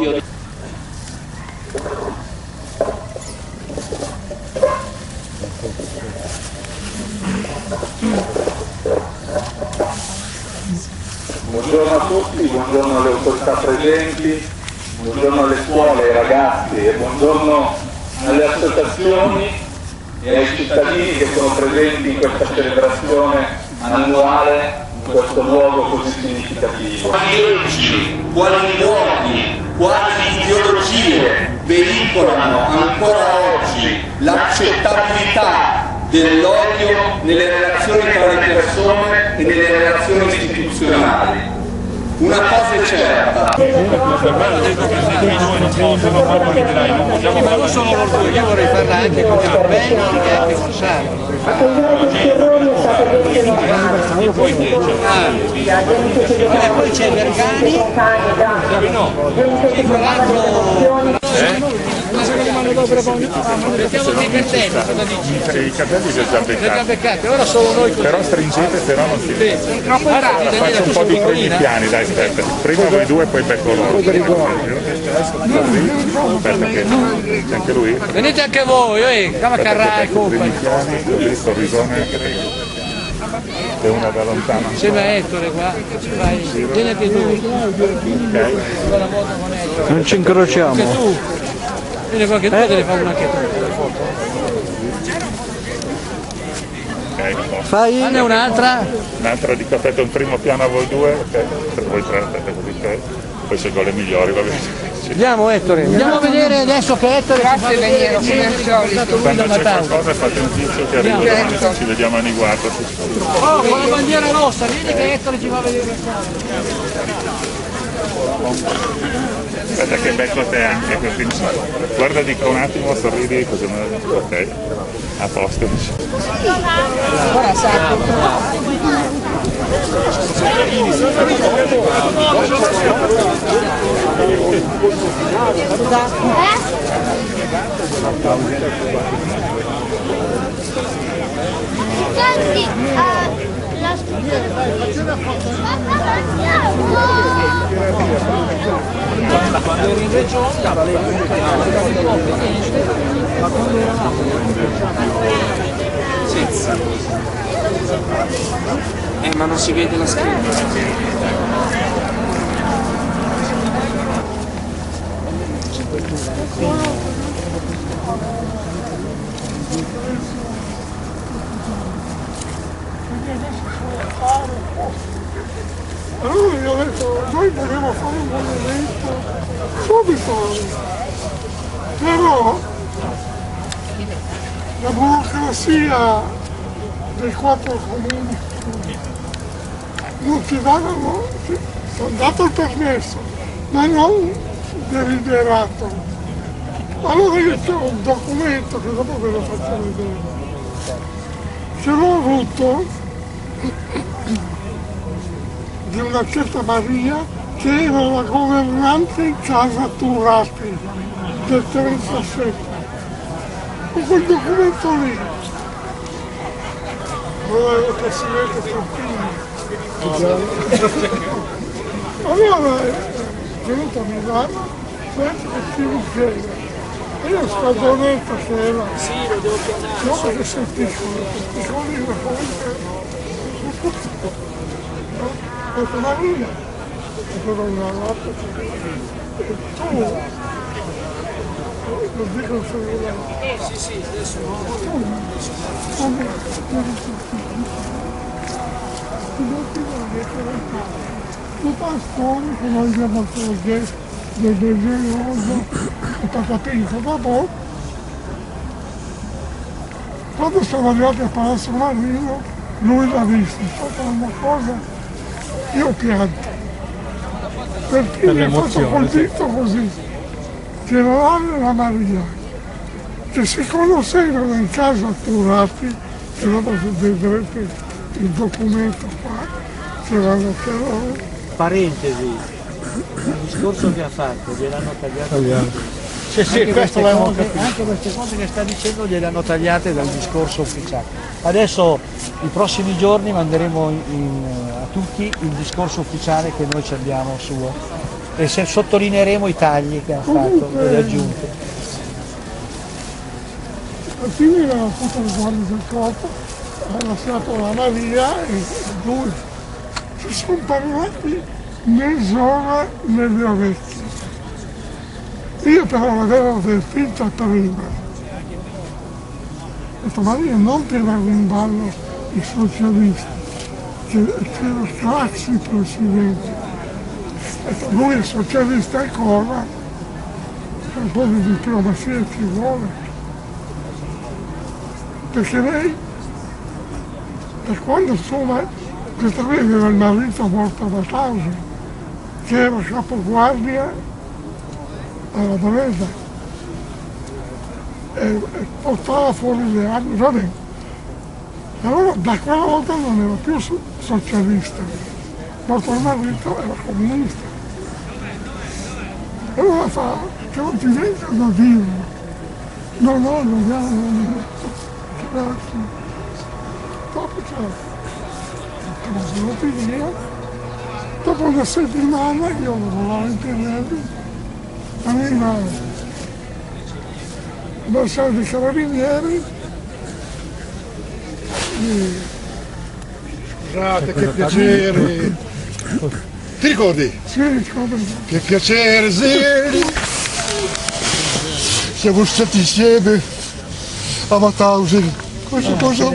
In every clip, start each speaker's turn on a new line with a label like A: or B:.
A: Buongiorno a tutti, buongiorno alle autorità presenti, buongiorno alle scuole, ai ragazzi e buongiorno alle associazioni e ai cittadini che sono presenti in questa celebrazione annuale in questo luogo così significativo.
B: Quali leggi, quali luoghi, quali ideologie veicolano ancora oggi l'accettabilità dell'odio nelle relazioni tra le persone e nelle relazioni istituzionali. Una cosa è certa.
C: Ma non sono orgoglio, io vorrei farla anche con Cappello e anche con Sardo. E poi c'è Vergani, e quell'altro... Mettiamo dei cartelli, cosa dici?
D: I cartelli li ho già beccati.
C: Ora solo noi così.
D: Però stringete, però non si vede.
C: Allora,
D: Faccio un po' di primi piani, dai, aspetta. Prima voi due, poi becco loro. Aspetta che c'è anche lui.
C: Venite anche voi, Cavacarra e compagni.
D: Primi piani, così, sorrisone. E una da lontano.
C: Insieme a Ettore qua, vai, vieni anche tu.
D: Ok.
E: Non ci incrociamo.
C: Anche tu. Vieni qua che tu te ne fai una anche tu.
D: Ok,
E: Fai?
C: Fanne un'altra.
D: un'altra dico, aspetta, un primo piano a voi due, ok, per voi tre, aspetta così tre. Poi scelgo le migliori, va bene.
E: Andiamo Ettore.
C: Andiamo a vedere adesso che Ettore ci fa vedere come è stato lui da
D: Quando c'è
C: Natale.
D: qualcosa fate un tizio che arriva, ci vediamo a Niguardo.
C: Oh, con la bandiera rossa, vedi che Ettore ci fa vedere.
D: Aspetta che becco te anche, così. Guarda, dico un attimo, sorridi, così ok, a posto.
C: Ora sa.
F: Senti, la
C: Quando ero in regione andava lei ma quando eravamo ma non si vede la scritta.
G: Allora gli ho detto, noi vogliamo fare un movimento subito, però la burocrazia dei 4 comuni non ti danno, ti hanno dato il permesso, ma non deliberato. Allora io c'ho un documento che dopo ve lo faccio vedere. Ce l'ho avuto di una certa Maria che era la governante in casa Turati del 37. Con quel documento lì. Volevo che si vede tranquillo. Allora è venuto a Milano, penso che si riceve. E io scaldonetto che era.
C: Sì, lo devo chiamare.
G: No, perché sei piccolo la comunque. Questa Maria è però una lotta e tu lo dico il cellulare.
C: Sì, adesso
G: Tu pastori che non abbiamo progetto del desideroso e capito dopo quando siamo arrivati a Palazzo Marino lui l'ha visto, è stata una cosa. Io pianto, perché mi ha fatto colpito così, che Giovanni e la Maria, che si conoscevano in casa Turati, che dopo vedrete il documento qua, che l'hanno chiamato.
E: Parentesi, il discorso che ha fatto gliel'hanno tagliato.
G: Sì,
E: Anche
G: questo
E: anche queste cose che sta dicendo gliel'hanno tagliate dal discorso ufficiale. Adesso i prossimi giorni manderemo a tutti il discorso ufficiale che noi ci abbiamo suo e se sottolineeremo i tagli che ha fatto, le aggiunte.
G: Alla fine era tutto il guardia del corpo, ha lasciato la Maria e lui si sono parlati mezz'ora nelle orecchie. Io però l'avevo avvertita prima. Ho detto Maria non tirare in ballo i socialisti, c'era Craxi presidente. Ho detto lui è socialista ancora, un po' di diplomazia ci vuole. Perché lei, per quando insomma, questa qui aveva il marito morto da causa, che era capoguardia alla Breda, e portava fuori le armi, va bene. Allora da quella volta non era più socialista, morto il marito era comunista. E allora fa, che non ti vengono a dirlo. No, grazie. Dopo siamo venuti via. Dopo una settimana io lavoravo in Pirelli, arriva il maresciallo dei Carabinieri.
H: Scusate, che piacere! Ti ricordi?
G: Sì, ricordo.
H: Che piacere, Zeri! Siamo stati insieme a Mauthausen. Cosa?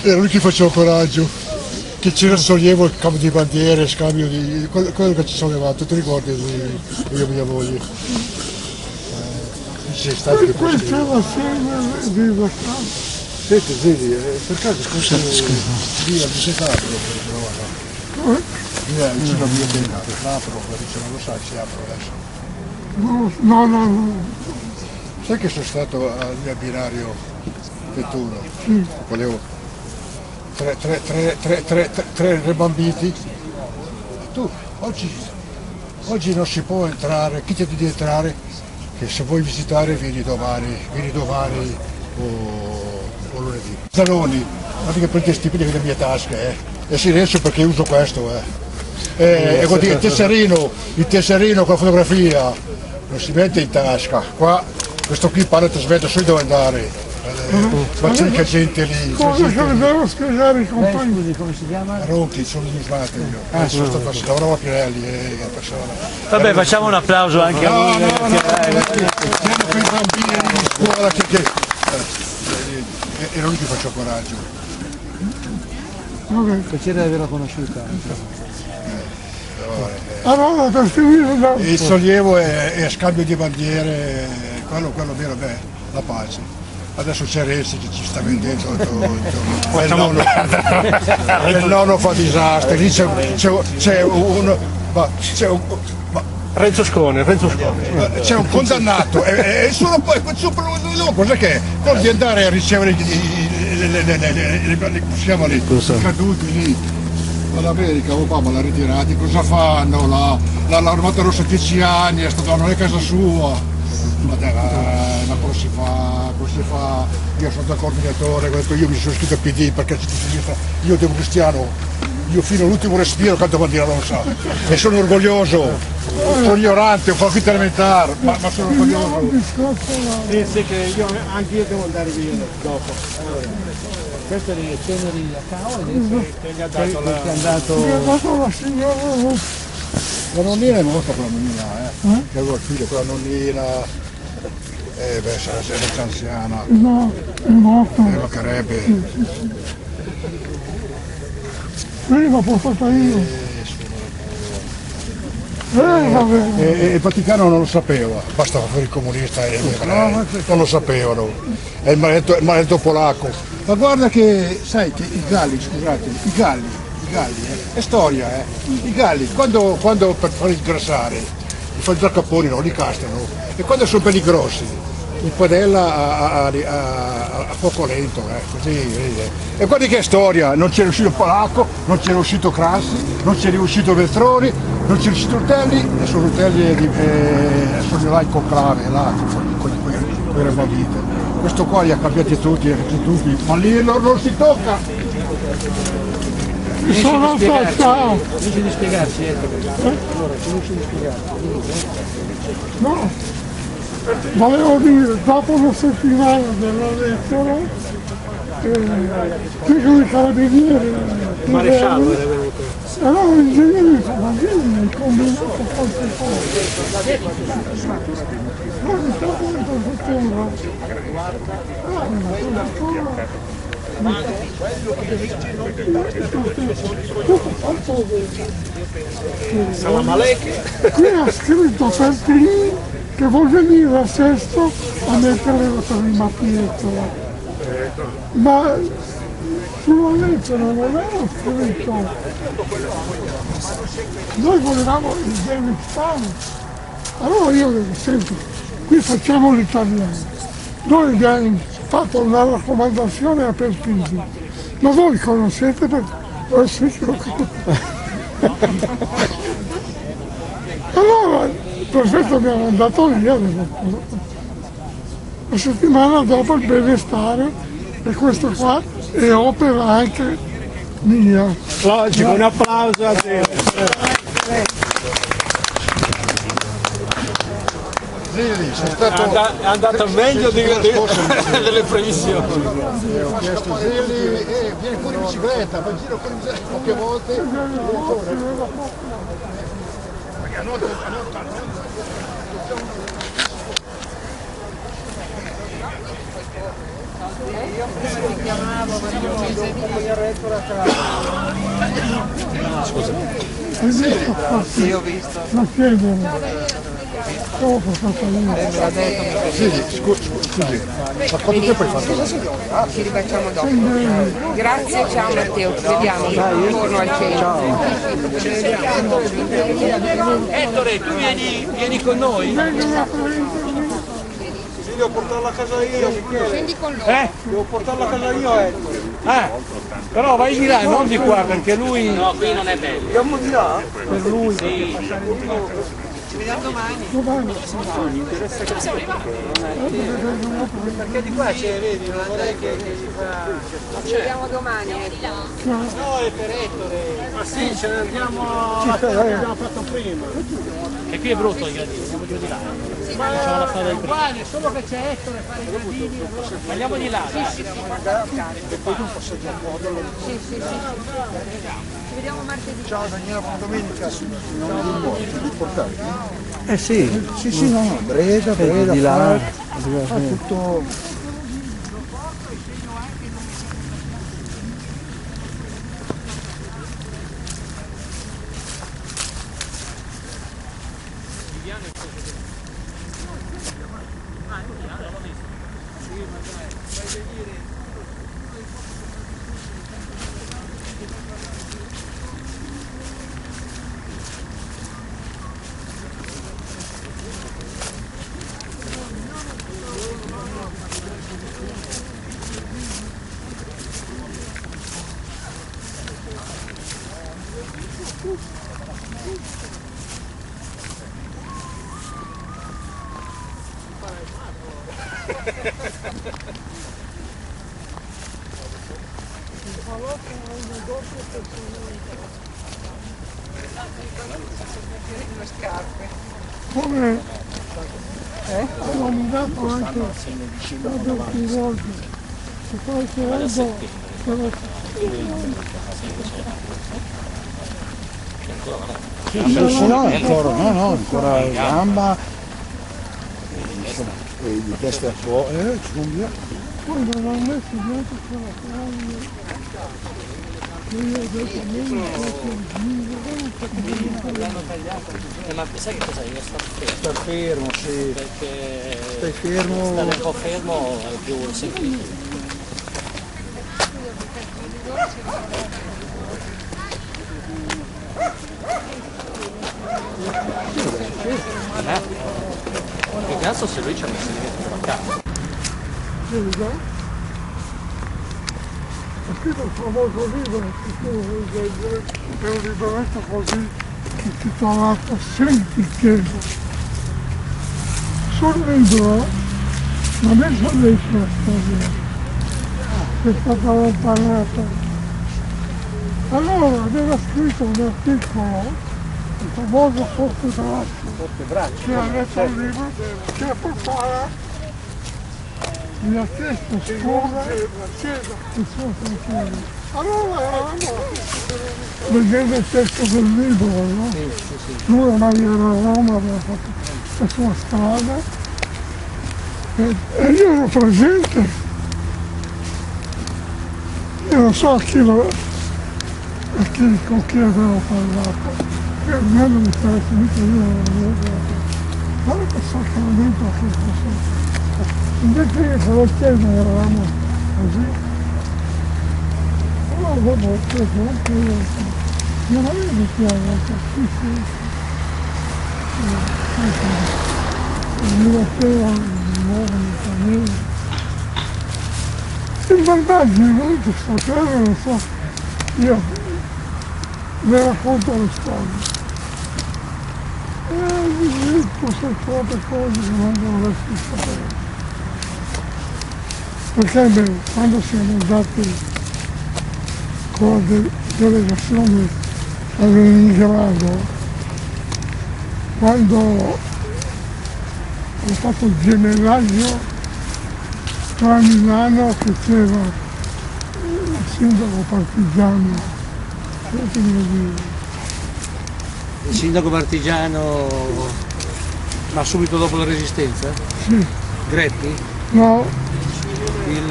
H: Era lui che faceva coraggio, che c'era il sollievo, il cambio di bandiere, scambio di... quello che ci sollevava, ti ricordi io e mia moglie? Sei stato che poi
G: Questa è la scena di vacanza.
H: Senti, Zeli, per caso scusa, via di Setapro, via vicino a via del Setapro, se non lo sai si apre adesso.
G: No.
H: Sai che sono stato al mio binario 21? Volevo tre rebambiti. Tu, oggi non si può entrare, chi ti dice di entrare? Che se vuoi visitare vieni domani o lunedì. Zanoni, guarda che prendi stipendi nelle mie tasche, e silenzio perché uso questo, e il tesserino con la fotografia, non si mette in tasca, qua, questo qui parla e trasmette, so dove andare. Ma c'è che gente lì.
G: Cosa che devo spiegare i compagni?
E: Scusi, come si chiama?
H: Ronchi, sono smismato io. Sono stato lavoravo a Pirelli, persona.
E: Vabbè, facciamo un applauso anche a lui.
H: Siamo quei bambini di scuola che era lui che faceva coraggio.
E: Piacere di averla conosciuta.
G: Allora, per finire,
H: Il sollievo è scambio di bandiere, quello vero, la pace. Adesso c'è Renzi che ci sta vendendo il nonno fa disastri, lì c'è un
C: Renzo Scone.
H: C'è un condannato e solo poi cos'è che è? Quello di andare a ricevere i caduti lì all'America, Obama l'ha ritirati, cosa fanno? L'Armata Rossa 10 anni, non è casa sua. Ma come si fa? Io sono da coordinatore, io mi sono iscritto al PD perché io democristiano, io fino all'ultimo respiro canto bandiera rossa e sono orgoglioso, sono ignorante, ho fatto vita elementare, ma sono orgoglioso.
C: Pensi che anche io devo andare via dopo.
E: Questo è le ceneri a Cao e gli ha dato
G: la signora.
H: La nonnina è morta quella nonnina, che avevo il figlio, quella nonnina, sarà anziana.
G: No, è morta.
H: Mancherebbe.
G: Prima l'ho portata io.
H: E il Vaticano non lo sapeva, basta fare il comunista e non lo sapevano. È il maledetto polacco. Ma guarda che, sai che i galli, è storia, i galli, quando per farli sgrassare, li fanno già caponi, non li castrano, e quando sono belli grossi, in padella a fuoco lento, così, vedi. E guardi che storia, non c'è riuscito Polacco, non c'è riuscito Crassi, non c'è riuscito Veltroni, non c'è riuscito Rutelli, e sono Rutelli sono là in conclave, là, con quelle bambine. Questo qua li ha cambiati tutti, ma lì non si tocca.
G: Mi sono attaccato.
E: Finisci di spiegarci, allora, finisci di spiegarci.
G: No, volevo dire, dopo una settimana della lettera, dicono i carabinieri,
E: Maresciallo era venuto.
G: no, l'ingegnere mi fa, ma vieni, hai combinato qualche cosa. Ma mi sta punto
E: Salam alaikum.
G: Qui ha scritto per te che vuol venire a Sesto a mettere per il mappietto. Ma sulla lettera non era scritto. Noi volevamo il benestare. Allora io dico, senti, qui facciamo l'italiano. Noi abbiamo fatto una raccomandazione a Pertini. Ma voi conoscete perché? Allora, perfetto, abbiamo andato via. La settimana dopo il benestare, e questo qua è opera anche mia.
E: Logico, un applauso a te.
H: Zilli, sei stato...
E: È andato meglio delle previsioni.
H: Ho chiesto Zilli, vieni fuori in bicicletta, vai in giro con in bicicletta, poche volte.
E: Io prima ti chiamavo, ma scusa. Io ho visto.
G: La chiedono. Dopo fatto lì.
H: Sì, scusi, ma quanto tempo hai fatto la
I: Ci ribacciamo dopo. Grazie, ciao Matteo, ci vediamo intorno al centro.
E: Ettore, tu vieni con noi? Sì, devo portarla a casa io.
I: Scendi con loro.
E: Devo portarla a casa io, Ettore. Però vai di là, non di qua, perché lui... No, qui non è bello. Andiamo di là? Per lui. Sì. Ci vediamo domani. Perché di qua c'è, vedi, non vorrei che gli fa...
I: Ci vediamo domani.
E: No, è per Ettore. Ma sì, ce ne andiamo l'abbiamo fatto prima. E qui è brutto il gradino, andiamo giù di là. Ma è uguale, solo che c'è Ettore fare i gradini. Andiamo di là. Sì. E poi non posso già muoverlo.
I: Sì. Ci vediamo martedì.
H: Ciao Daniela, buona domenica.
G: Sì, no, Breda,
E: di là.
G: fa tutto... Come ho mandato anche da più volte, se poi credo
H: ancora gamba, di testa a fuoco, ci conviene.
G: poi non ho messo dietro quella frase.
C: Ma sai che cosa? Io sto fermo.
H: Sta fermo, sì.
C: Perché
H: Stai fermo.
C: stare un po' fermo è più semplice. Che cazzo se lui ci ha messo dentro la casa?
G: Ho scritto il famoso libro, è un libretto così intitolato Senti che sul libro non è soltanto la storia, è stata allontanata Allora aveva scritto un articolo, il famoso Forte Braccio, che ha letto il libro, che per fare mi ha chiesto scusa e suo fratello. Allora eravamo vedendo il testo del libro, no? Lui ormai era a Roma, aveva fatto la sua strada e io ero presente. Io non so con chi avevo parlato, che almeno mi stava finito io non avevo parlato. Guarda che sacramento che cosa. Invece io con la chiesa eravamo così. Allora dopo ho preso anche io, non avevo chiaro, sì. Mi metteva in famiglia. Il vantaggio è che sto terra, non so, io le racconto le storie. E mi dico se troppe cose che non dovresti sapere. Perché beh, quando siamo andati con la delegazione a Leningrado, quando ho fatto il gemellaggio tra Milano che c'era il sindaco partigiano,
E: il sindaco partigiano, ma subito dopo la Resistenza?
G: Sì.
E: Gretti?
G: No.
I: Io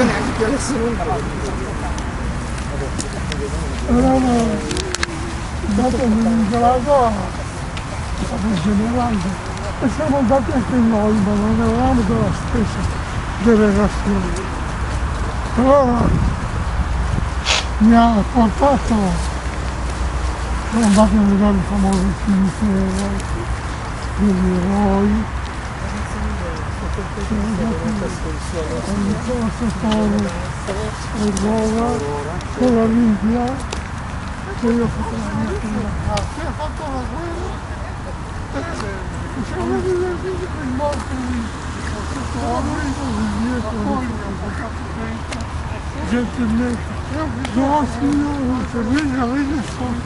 I: neanche più nessuno.
G: Eravamo andati a Leningrado a generale e siamo andati anche noi, ma non eravamo della stessa delegazione. Allora mi ha portato, sono andati a vedere il famoso cimitero degli eroi, con la Libia, poi ho fatto la mia parte, ho fatto la guerra, siamo venuti in morte lì, gentilmente, no signore, per lì sono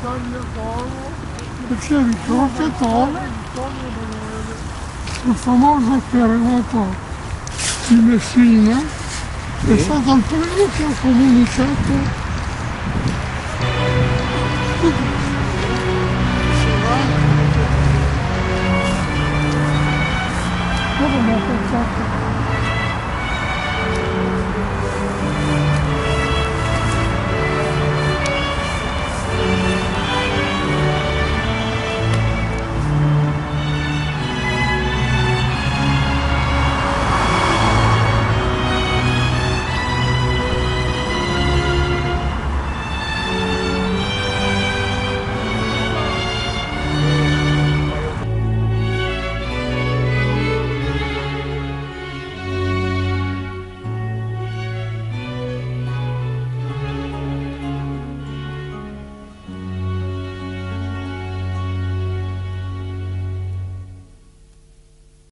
G: perché ricordatore sul famoso terremoto di Messina è stato il primo che ha comunicato